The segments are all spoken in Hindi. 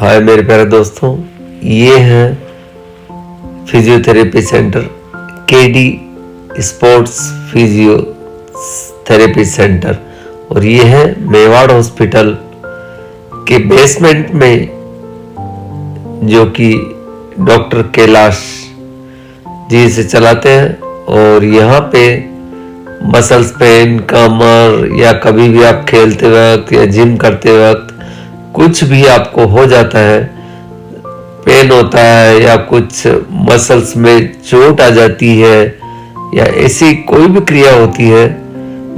हाय मेरे प्यारे दोस्तों, ये है physiotherapy centre KD sports physiotherapy centre और ये है मेवाड़ हॉस्पिटल के बेसमेंट में, जो कि डॉक्टर कैलाश जी से चलाते हैं। और यहाँ पे मसल्स पेन, कमर या कभी भी आप खेलते वक्त या जिम करते वक्त कुछ भी आपको हो जाता है, पेन होता है या कुछ मसल्स में चोट आ जाती है या ऐसी कोई भी क्रिया होती है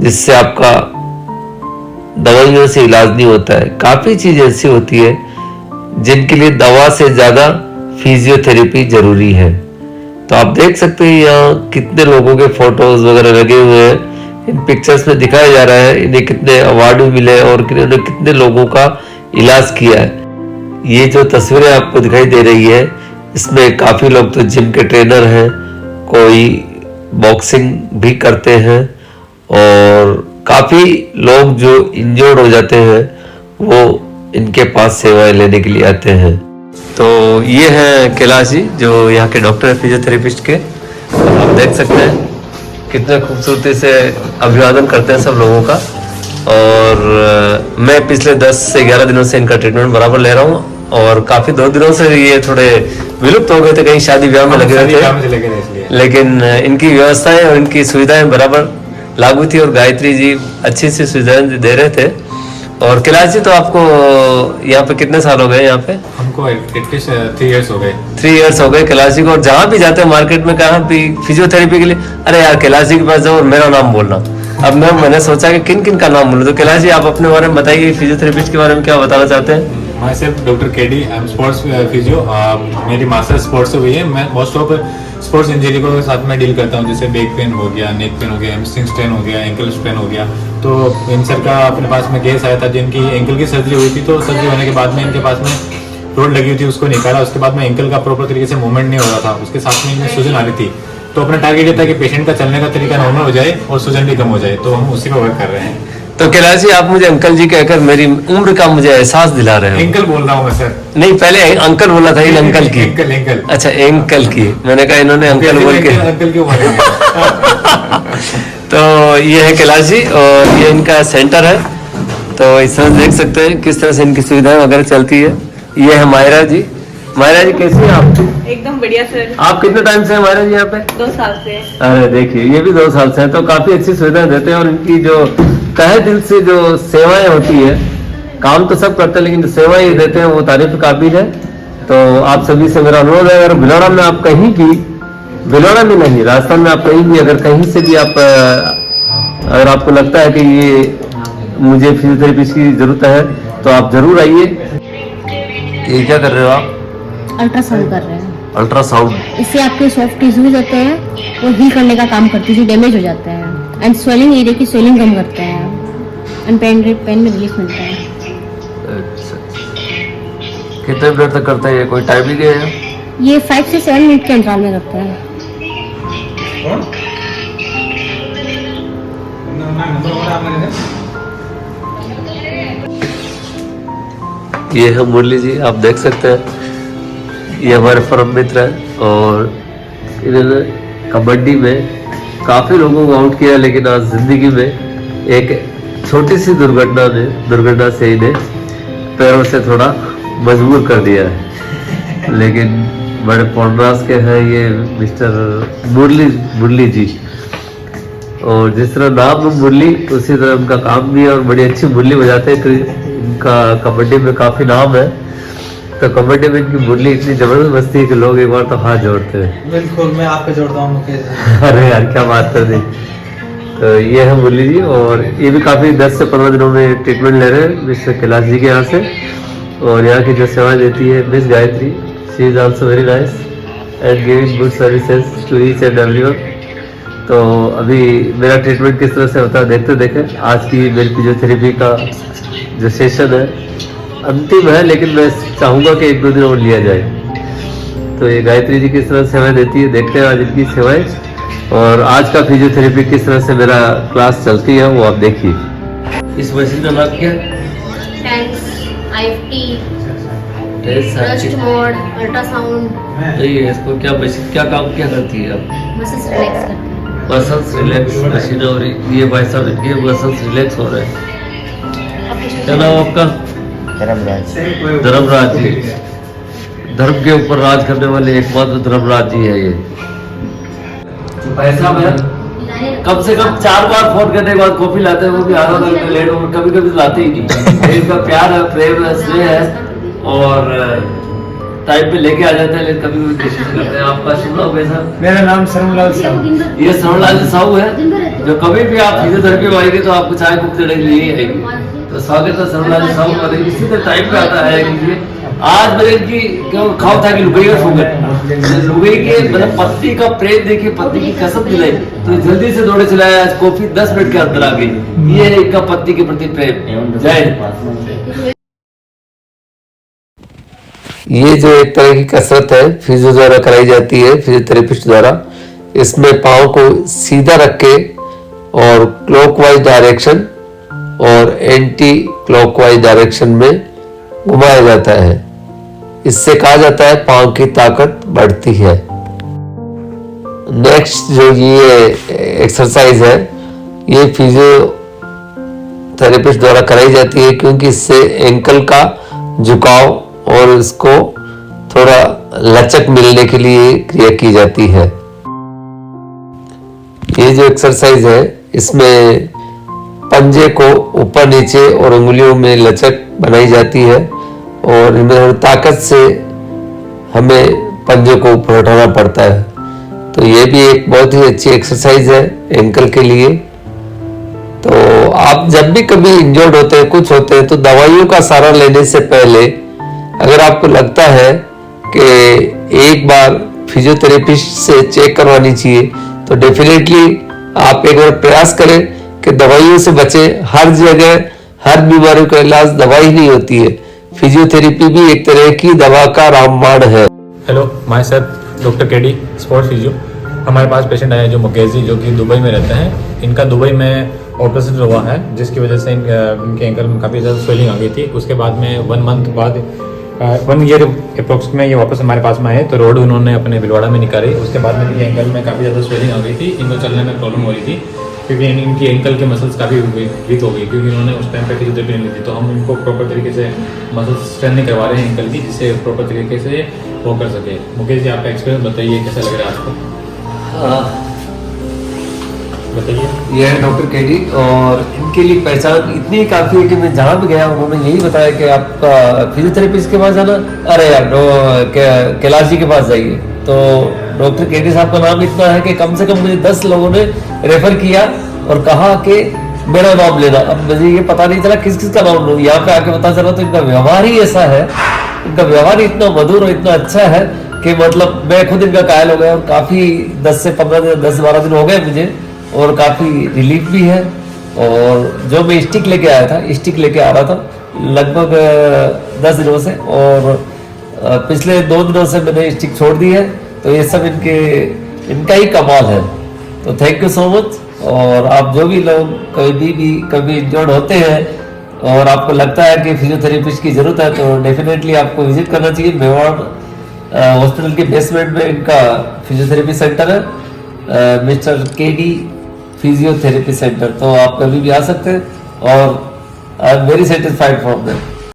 जिससे आपका दवाइयों से इलाज नहीं होता है। काफ़ी चीज़ ऐसी होती है जिनके लिए दवा से ज़्यादा फिजियोथेरेपी जरूरी है। तो आप देख सकते हैं यहाँ कितने लोगों के फोटोज वगैरह लगे हुए हैं। इन पिक्चर्स में दिखाया जा रहा है इन्हें कितने अवार्ड भी मिले और इन्होंने कितने लोगों का इलाज किया है। ये जो तस्वीरें आपको दिखाई दे रही है, इसमें काफ़ी लोग तो जिम के ट्रेनर हैं, कोई बॉक्सिंग भी करते हैं और काफ़ी लोग जो इंजर्ड हो जाते हैं वो इनके पास सेवाएं लेने के लिए आते हैं। तो ये हैं कैलाश जी जो यहाँ के डॉक्टर है फिजियोथेरेपिस्ट के। आप देख सकते हैं कितने खूबसूरती से अभिवादन करते हैं सब लोगों का। और मैं पिछले 10 से 11 दिनों से इनका ट्रीटमेंट बराबर ले रहा हूँ और काफ़ी 2 दिनों से ये थोड़े विलुप्त हो गए थे, कहीं शादी ब्याह में लगे हुए थे, लेकिन इनकी व्यवस्थाएं और इनकी सुविधाएं बराबर लागू थी और गायत्री जी अच्छी सी सुविधाएं दे रहे थे। और कैलाश जी, तो आपको यहाँ पे कितने साल हो गए? यहाँ पे हमको एटलीस्ट 3 इयर्स हो गए। 3 इयर्स हो गए कैलाश जी को। और जहाँ भी जाते हैं मार्केट में कहाँ भी फिजियोथेरेपी के लिए, अरे यार कैलाश जी के पास जाओ और मेरा नाम बोलना। अब मैंने सोचा कि किन किन का नाम बोलूं, तो कैलाश जी आप अपने बारे में बताइए, फिजियोथेरेपिस्ट के बारे में क्या बताना चाहते हैं? मैं सिर्फ doctor KD, I am sports physio. मेरी मास्टर स्पोर्ट्स से हुई है। मैं मोस्ट ऑफ स्पोर्ट्स इंजरी के साथ में डील करता हूँ, जैसे बैक पेन हो गया, नेक पेन हो गया, हैमस्ट्रिंग स्ट्रेन हो गया, एंकल स्ट्रेन हो गया। तो इन सर का अपने पास में केस आया था जिनकी एंकल की सर्जरी हुई थी। तो सर्जरी होने के बाद में इनके पास में रोड लगी हुई थी, उसको निकाला। उसके बाद में एंकल का प्रॉपर तरीके से मूवमेंट नहीं हो रहा था, उसके साथ में इनमें सूजन आ रही थी। तो अपना टारगेट ये था कि पेशेंट का चलने का तरीका नॉर्मल हो जाए और सूजन भी कम हो जाए, तो हम उसी पर वर्क कर रहे हैं। तो कैलाश जी, आप मुझे अंकल जी कहकर मेरी उम्र का मुझे एहसास दिला रहे हैं। एंकल बोल रहा हूँ मैं सर। नहीं, पहले अंकल बोला था, इन अंकल की। एंकल। अच्छा, एंकल की। मैंने कहा इन्होंने अंकल बोल के अंकल क्यों बोल रहे हैं? तो ये है कैलाश जी और ये इनका सेंटर है। तो इस तरह देख सकते हैं किस तरह से इनकी सुविधाएं वगैरह चलती है। ये है मायरा जी। मायरा जी, कैसी हैं आप? एकदम बढ़िया सर। आप कितने टाइम से हैं मायरा जी यहाँ पे? 2 साल से। अरे देखिए, ये भी 2 साल से हैं, तो काफी अच्छी सुविधाएं देते हैं। और इनकी जो तहे दिल से जो सेवाएं होती है, काम तो सब करते हैं लेकिन जो सेवाएं देते हैं वो तारीफ के काबिल है। तो आप सभी से मेरा अनुरोध है, अगर भिलौड़ा में आप कहीं भी, भिलौड़ा में नहीं, राजस्थान में आप कहीं भी, अगर कहीं से भी आप अगर आपको लगता है कि ये मुझे फिजियोथेरेपिस्ट की जरूरत है तो आप जरूर आइए। ये क्या कर रहे हो आप? अल्ट्रासाउंड कर रहे हैं। अल्ट्रासाउंड? इससे आपके सॉफ्ट टिश्यूज होते हैं वो हील करने का काम करते हैं जो डैमेज हो जाते हैं, एंड स्वेलिंग एरिया की स्वेलिंग कम करते हैं, एंड पेन में रिलीफ मिलता है। अच्छा, कितने मिनट तक करते हैं? ये कोई टाइमिंग है? ये 5 से 7 मिनट के अंतराल में करते हैं। ये है मुरली जी, आप देख सकते हैं ये हमारे परम मित्र हैं और इन्होंने कबड्डी में काफ़ी लोगों को आउट किया, लेकिन आज जिंदगी में एक छोटी सी दुर्घटना से इन्हें पैरों से थोड़ा मजबूर कर दिया है। लेकिन बड़े पौर्णास के हैं ये मिस्टर मुरली जी। और जिस तरह नाम मुरली, उसी तरह उनका काम भी है और बड़ी अच्छी मुरली बजाते हैं। इनका कबड्डी में काफ़ी नाम है, तो कबड्डी में इनकी मुरली इतनी जबरदस्त बजती है कि लोग एक बार तो हाथ जोड़ते हैं। बिल्कुल, मैं आपको जोड़ता हूँ मुकेश। अरे यार, क्या बात कर दी। तो ये है मुरली जी और ये भी काफ़ी 10 से 15 दिनों में ट्रीटमेंट ले रहे हैं मिस्टर कैलाश जी के यहाँ से। और यहाँ की जो सेवाएं देती है Miss Gayatri, she is also very nice and giving good services to each and everyone. तो अभी मेरा ट्रीटमेंट किस तरह से होता है देखते देखें। आज की मेरी फिजियोथेरेपी का जो सेशन है अंतिम है, लेकिन मैं चाहूँगा कि 1-2 दिन और लिया जाए। तो ये गायत्री जी किस तरह सेवाएं देती है, देखते हैं आज इनकी सेवाएं। और आज का फिजियोथेरेपी किस तरह से मेरा क्लास चलती है वो आप देखिए। इस मशीन का नाम क्या है? Thanks IFT breast mode, ultrasound, सही है। इसको क्या बेसिक क्या काम क्या करती है आप? मसल्स रिलैक्स करते हैं। मसल्स रिलैक्स मशीन हो रही, ये भाई साहब इनके मसल्स रिलैक्स हो रहे हैं। क्या नाम आपका? धर्मराज जी। धर्म के ऊपर राज करने वाले एकमात्र धर्मराज जी है ये। भाई साहब है कम से कम 4 बार फोन करने के बाद कॉफी लाते हैं, वो भी आधा घंटा लेट, और कभी कभी लाते ही नहीं। इनका प्यार है, प्रेम है, स्नेह है और टाइम पे लेके आ जाते हैं, लेकिन कभी कभी कोशिश करते हैं। आपका शुभ नाम है सर? मेरा नाम सरमलाल साहू। ये सरमलाल साहू है, जो कभी भी आप फिजियोथेरेपी में आएंगे तो आपको चाय कुक देने के लिए ही आएंगे। तो स्वागत है सरमलाल साहू का। इसी तरह टाइम पे आता है कि आज मैंने इनकी क्यों खाओ था कि लुगई का शुगर, लुगई के मतलब पत्नी का प्रेम देखिए, पत्नी की कसम दिलाई तो जल्दी से दौड़े चलाया, आज कॉफी 10 मिनट के अंदर आ गई। ये है इनका पत्नी के प्रति प्रेम। जय। ये जो एक तरह की कसरत है फिजियो द्वारा कराई जाती है, फिजियोथेरेपिस्ट द्वारा। इसमें पाँव को सीधा रख के और क्लॉकवाइज डायरेक्शन और एंटी क्लॉकवाइज डायरेक्शन में घुमाया जाता है। इससे कहा जाता है पाँव की ताकत बढ़ती है। नेक्स्ट जो ये एक्सरसाइज है ये फिजियोथेरेपिस्ट द्वारा कराई जाती है, क्योंकि इससे एंकल का झुकाव और इसको थोड़ा लचक मिलने के लिए क्रिया की जाती है। ये जो एक्सरसाइज है इसमें पंजे को ऊपर नीचे और उंगलियों में लचक बनाई जाती है और इनमें ताकत से हमें पंजे को ऊपर उठाना पड़ता है। तो ये भी एक बहुत ही अच्छी एक्सरसाइज है एंकल के लिए। तो आप जब भी कभी इंजर्ड होते हैं, कुछ होते हैं, तो दवाइयों का सहारा लेने से पहले अगर आपको लगता है कि एक बार फिजियोथेरेपिस्ट से चेक करवानी चाहिए तो डेफिनेटली आप एक बार प्रयास करें कि दवाइयों से बचें। हर जगह हर बीमारी का इलाज दवाई नहीं होती है, फिजियोथेरेपी भी एक तरह की दवा का रामबाण है। Hello, my self doctor KD, sports physio. हमारे पास पेशेंट आए हैं जो मुकेश जी, जो कि दुबई में रहते हैं। इनका दुबई में ऑपरेशन हुआ है, जिसकी वजह से इनके एंकल में काफ़ी ज़्यादा स्वेलिंग आ गई थी। उसके बाद में 1 मंथ बाद 1 ईयर अप्रोक्स में ये वापस हमारे पास में आए, तो रोड उन्होंने अपने भिलवाड़ा में निकाली। उसके बाद में इनके एंकल में काफ़ी ज़्यादा स्वेलिंग आ गई थी, इनको चलने में प्रॉब्लम हो रही थी, क्योंकि इनकी एंकल के मसल्स काफ़ी वीक हो गई, क्योंकि उन्होंने उस टाइम पे फिजियोथेरेपी नहीं ली थी। तो हम इनको प्रॉपर तरीके से मसल स्ट्रेंथनिंग करवा रहे हैं एंकल की, जिससे प्रॉपर तरीके से वो कर सके। मुकेश जी, आपका एक्सपीरियंस बताइए, कैसा लग रहा है आपको? बताइए। ये है डॉक्टर केडी और इनके लिए पहचान इतनी काफ़ी है कि मैं जहाँ भी गया उन्होंने यही बताया कि आपका फिजियोथेरेपिस्ट के पास जाना, अरे यार कैलाश जी के पास जाइए। तो डॉक्टर केडी साहब का नाम इतना है कि कम से कम मुझे 10 लोगों ने रेफर किया और कहा कि मेरा नाम लेना। अब मुझे ये पता नहीं चला किस किस का नाम लूँ, यहाँ पे आके पता चला तो इनका व्यवहार ही ऐसा है, इनका व्यवहार इतना मधुर और इतना अच्छा है कि मतलब मैं खुद इनका कायल हो गया। और काफ़ी 10 से 15 दिन 10-12 दिन हो गए मुझे, और काफ़ी रिलीफ भी है। और जो मैं स्टिक लेके आया था, स्टिक लेके आ रहा था लगभग 10 दिनों से, और पिछले 2 दिनों से मैंने स्टिक छोड़ दी है। तो ये सब इनका ही कमाल है। तो थैंक यू सो मच। और आप जो भी लोग कभी इंजर्ड होते हैं और आपको लगता है कि फिजियोथेरेपिस्ट की ज़रूरत है, तो डेफिनेटली आपको विजिट करना चाहिए। मेवाड़ हॉस्पिटल के बेसमेंट में इनका फिजियोथेरेपी सेंटर है, मिस्टर केडी फिजियोथेरेपी सेंटर। तो आप कभी भी आ सकते हैं और I am very satisfied from that.